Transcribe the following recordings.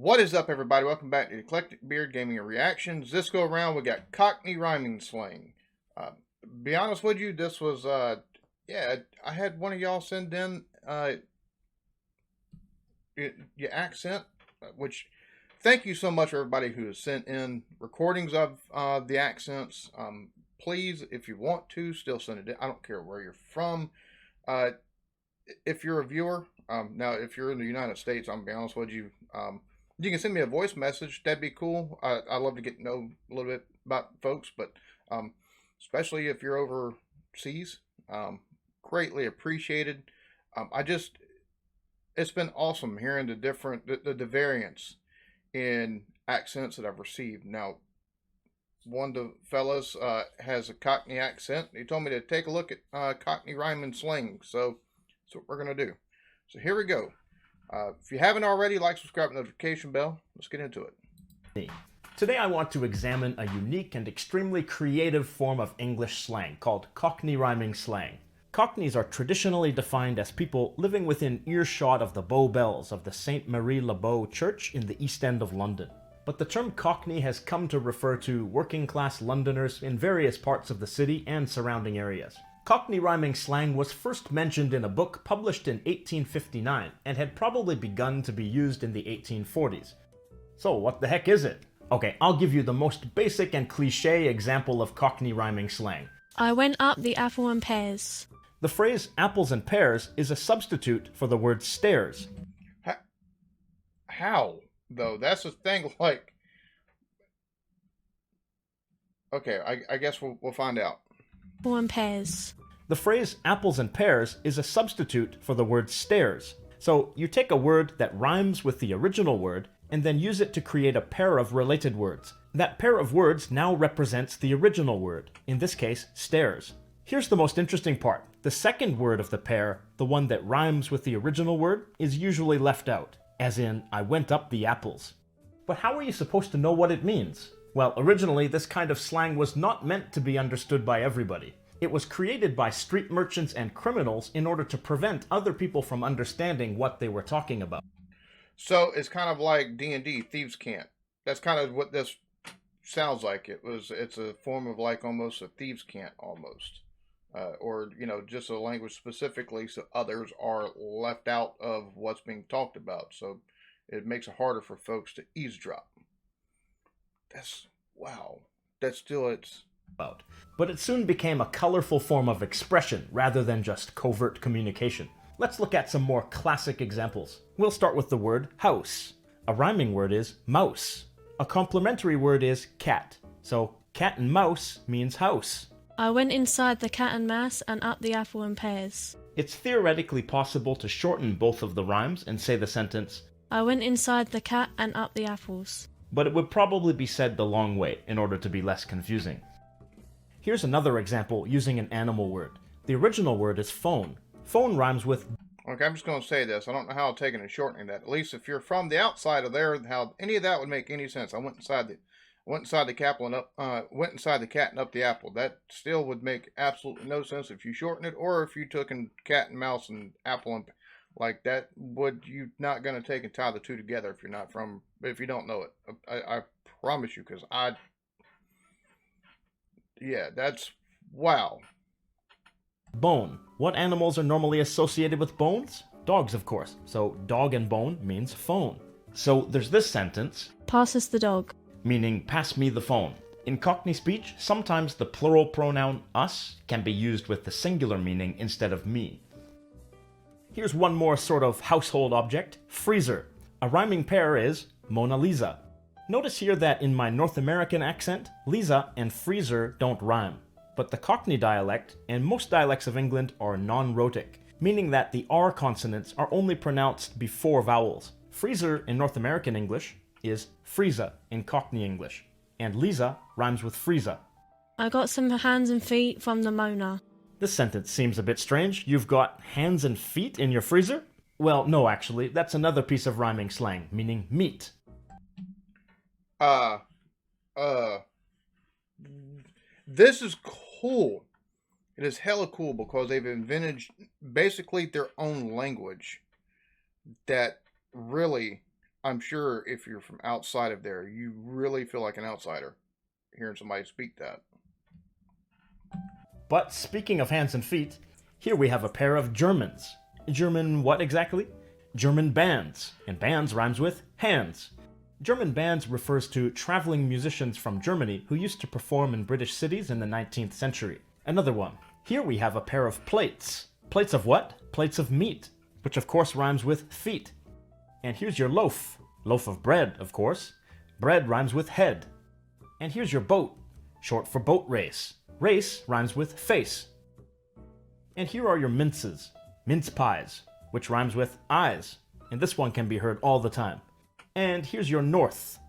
What is up, everybody? Welcome back to Eclectic Beard Gaming and Reactions. This go around, we got Cockney Rhyming Slang. Be honest with you, this was, I had one of y'all send in your accent, which, thank you so much for everybody who has sent in recordings of the accents. Please, if you want to, still send it in. I don't care where you're from. If you're a viewer, now if you're in the United States, I'm gonna be honest with you, you can send me a voice message. That'd be cool. I love to get to know a little bit about folks, but especially if you're overseas, greatly appreciated. It's been awesome hearing the variants in accents that I've received. Now, one of the fellas has a Cockney accent. He told me to take a look at Cockney Rhyming Slang, so that's what we're gonna do. So here we go. If you haven't already, like, subscribe, notification bell. Let's get into it. Today I want to examine a unique and extremely creative form of English slang called Cockney Rhyming Slang. Cockneys are traditionally defined as people living within earshot of the Bow Bells of the St. Mary-le-Bow Church in the East End of London. But the term Cockney has come to refer to working-class Londoners in various parts of the city and surrounding areas. Cockney rhyming slang was first mentioned in a book published in 1859 and had probably begun to be used in the 1840s. So what the heck is it? Okay, I'll give you the most basic and cliché example of Cockney rhyming slang. I went up the apple and pears. The phrase apples and pears is a substitute for the word stairs. How, though? That's the thing, like... Okay, I guess we'll find out. Apple and pears. The phrase apples and pears is a substitute for the word stairs. So you take a word that rhymes with the original word and then use it to create a pair of related words. That pair of words now represents the original word, in this case, stairs. Here's the most interesting part. The second word of the pair, the one that rhymes with the original word, is usually left out, as in, I went up the apples. But how are you supposed to know what it means? Well, originally this kind of slang was not meant to be understood by everybody. It was created by street merchants and criminals in order to prevent other people from understanding what they were talking about. So it's kind of like D&D, Thieves' Cant. That's kind of what this sounds like. It's a form of like almost a Thieves' Cant almost. Or, just a language specifically so others are left out of what's being talked about. So it makes it harder for folks to eavesdrop. Wow. It's about. But it soon became a colorful form of expression rather than just covert communication. Let's look at some more classic examples. We'll start with the word house. A rhyming word is mouse. A complementary word is cat. So cat and mouse means house. I went inside the cat and mouse and up the apple and pears. It's theoretically possible to shorten both of the rhymes and say the sentence, I went inside the cat and up the apples. But it would probably be said the long way in order to be less confusing. Here's another example using an animal word. The original word is phone. Phone rhymes with... Okay, I'm just going to say this. I don't know how I'm taking and shortening that. At least if you're from the outside of there, how any of that would make any sense. I went inside the cat and up the apple. That still would make absolutely no sense if you shorten it, or if you took and cat and mouse and apple and like that. You're not going to take and tie the two together if you don't know it. I promise you, because that's wow. Bone. What animals are normally associated with bones? Dogs, of course. So dog and bone means phone. So there's this sentence. Pass us the dog. Meaning pass me the phone. In Cockney speech, sometimes the plural pronoun us can be used with the singular meaning instead of me. Here's one more sort of household object, freezer. A rhyming pair is Mona Lisa. Notice here that in my North American accent, Lisa and freezer don't rhyme. But the Cockney dialect and most dialects of England are non-rhotic, meaning that the R consonants are only pronounced before vowels. Freezer in North American English is Frieza in Cockney English, and Lisa rhymes with Frieza. I got some hands and feet from the Mona. This sentence seems a bit strange. You've got hands and feet in your freezer? Well, no, actually, that's another piece of rhyming slang, meaning meat. This is cool. It is hella cool because they've invented basically their own language that really I'm sure if you're from outside of there, you really feel like an outsider hearing somebody speak that. But speaking of hands and feet, here we have a pair of Germans. German what exactly? German bands, and bands rhymes with hands. German bands refers to traveling musicians from Germany who used to perform in British cities in the 19th century. Another one. Here we have a pair of plates. Plates of what? Plates of meat, which of course rhymes with feet. And here's your loaf. Loaf of bread, of course. Bread rhymes with head. And here's your boat, short for boat race. Race rhymes with face. And here are your minces. Mince pies, which rhymes with eyes. And this one can be heard all the time. And here's your north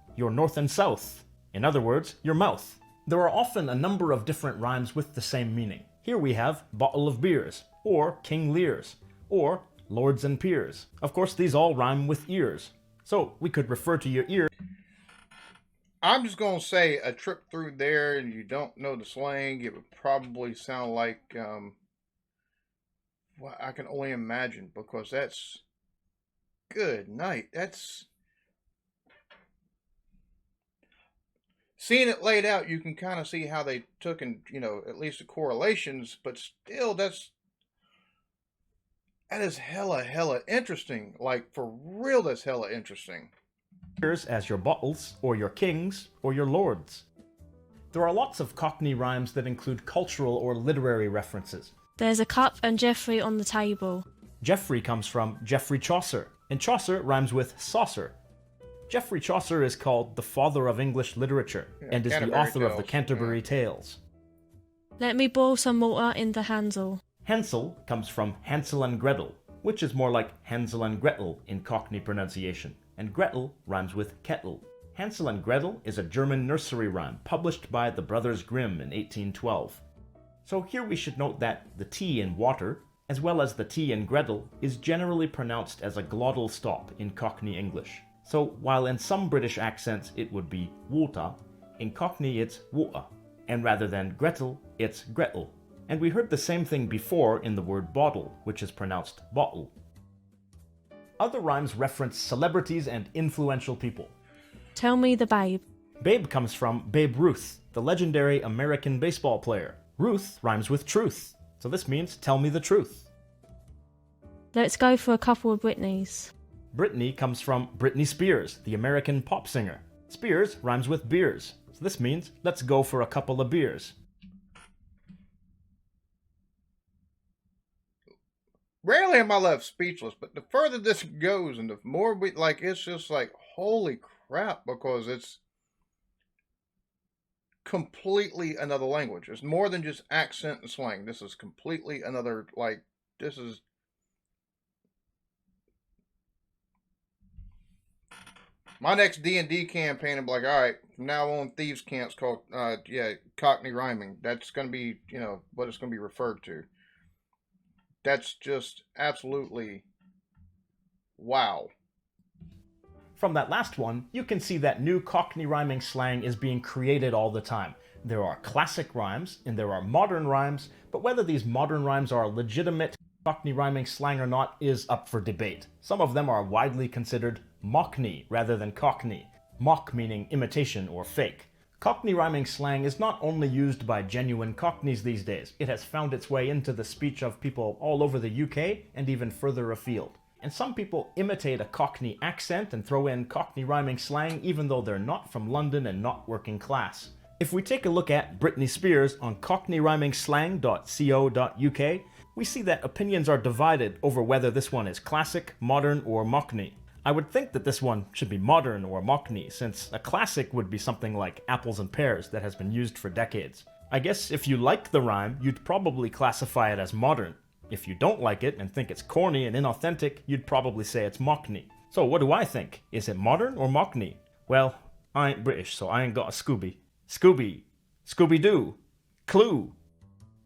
and south. In other words, your mouth. There are often a number of different rhymes with the same meaning. Here we have bottle of beers, or King Lears, or lords and peers. Of course, these all rhyme with ears. So we could refer to your ear. I'm just going to say a trip through there and you don't know the slang, it would probably sound like, well, I can only imagine because that's good night. That's seeing it laid out, you can kind of see how they took and, at least the correlations, but still, that is hella interesting. Like, for real, that's hella interesting. As your bottles, or your kings, or your lords. There are lots of Cockney rhymes that include cultural or literary references. There's a cup and Geoffrey on the table. Geoffrey comes from Geoffrey Chaucer, and Chaucer rhymes with saucer. Geoffrey Chaucer is called the father of English literature, and is the author of the Canterbury Tales. Let me boil some water in the Hansel. Hansel comes from Hansel and Gretel, which is more like Hansel and Gretel in Cockney pronunciation, and Gretel rhymes with kettle. Hansel and Gretel is a German nursery rhyme published by the Brothers Grimm in 1812. So here we should note that the T in water, as well as the T in Gretel, is generally pronounced as a glottal stop in Cockney English. So while in some British accents it would be water, in Cockney it's water, and rather than Gretel, it's Gretel. And we heard the same thing before in the word bottle, which is pronounced bottle. Other rhymes reference celebrities and influential people. Tell me the babe. Babe comes from Babe Ruth, the legendary American baseball player. Ruth rhymes with truth, so this means tell me the truth. Let's go for a couple of Britneys. Britney comes from Britney Spears, the American pop singer. Spears rhymes with beers, so this means let's go for a couple of beers. Rarely am I left speechless, but the further this goes and the more it's just like, holy crap, because it's completely another language. It's more than just accent and slang. This is completely another, this is my next D&D campaign. I'm like, all right, from now on, Thieves' Camp's called, Cockney Rhyming. That's going to be, what it's going to be referred to. That's just absolutely wow. From that last one, you can see that new Cockney rhyming slang is being created all the time. There are classic rhymes, and there are modern rhymes, but whether these modern rhymes are legitimate Cockney rhyming slang or not is up for debate. Some of them are widely considered mockney rather than Cockney. Mock meaning imitation or fake. Cockney rhyming slang is not only used by genuine Cockneys these days, it has found its way into the speech of people all over the UK and even further afield. And some people imitate a Cockney accent and throw in Cockney rhyming slang even though they're not from London and not working class. If we take a look at Britney Spears on cockneyrhymingslang.co.uk, we see that opinions are divided over whether this one is classic, modern, or mockney. I would think that this one should be modern or mockney, since a classic would be something like apples and pears that has been used for decades. I guess if you like the rhyme, you'd probably classify it as modern. If you don't like it and think it's corny and inauthentic, you'd probably say it's mockney. So what do I think? Is it modern or mockney? Well, I ain't British, so I ain't got a Scooby. Scooby. Scooby-Doo. Clue.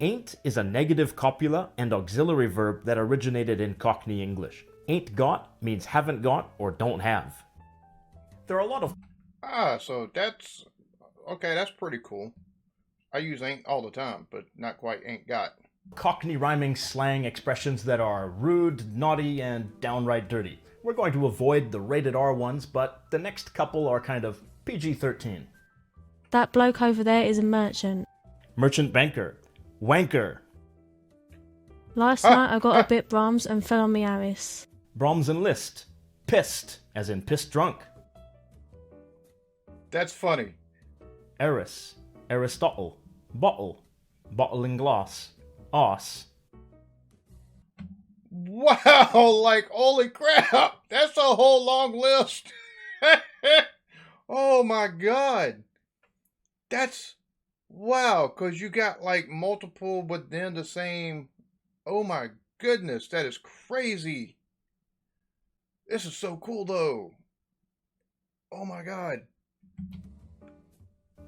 Ain't is a negative copula and auxiliary verb that originated in Cockney English. Ain't got means haven't got or don't have. There are a lot of... so that's... Okay, that's pretty cool. I use ain't all the time, but not quite ain't got. Cockney rhyming slang expressions that are rude, naughty, and downright dirty. We're going to avoid the rated R ones, but the next couple are kind of PG-13. That bloke over there is a merchant. Merchant banker. Wanker. Last night I got a bit Brahms and fell on me Harris. Brahms and list. Pissed, as in pissed drunk. That's funny. Eris. Aristotle. Bottle. Bottle in glass. Arse. Wow, like, holy crap. That's a whole long list. Oh my God. That's, wow, because you got like multiple within the same, oh my goodness, that is crazy. This is so cool though. Oh my God.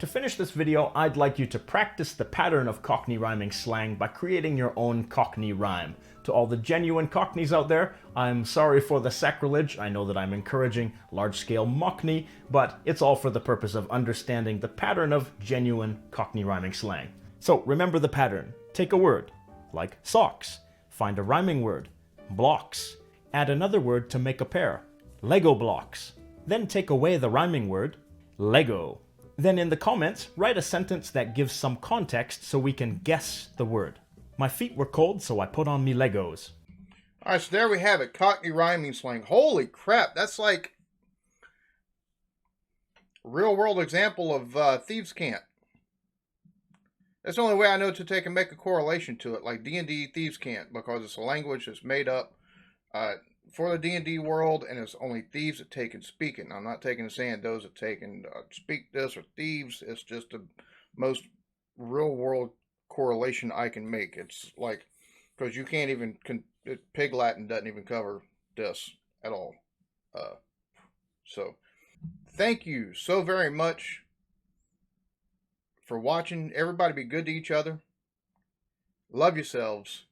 To finish this video, I'd like you to practice the pattern of Cockney rhyming slang by creating your own Cockney rhyme. To all the genuine Cockneys out there, I'm sorry for the sacrilege. I know that I'm encouraging large-scale mockney, but it's all for the purpose of understanding the pattern of genuine Cockney rhyming slang. So remember the pattern. Take a word, like socks. Find a rhyming word, blocks. Add another word to make a pair, Lego blocks. Then take away the rhyming word, Lego. Then in the comments, write a sentence that gives some context so we can guess the word. My feet were cold, so I put on me Legos. All right, so there we have it. Cockney rhyming slang. Holy crap. That's like a real world example of thieves' cant. That's the only way I know to take and make a correlation to it, like D&D thieves' cant, because it's a language that's made up for the D&D world, and it's only thieves that take and speak it. Now, I'm not taking and saying those that take and speak this are thieves. It's just the most real world correlation I can make. It's like, because you can't even, Pig Latin doesn't even cover this at all. So, thank you so very much for watching. Everybody be good to each other. Love yourselves.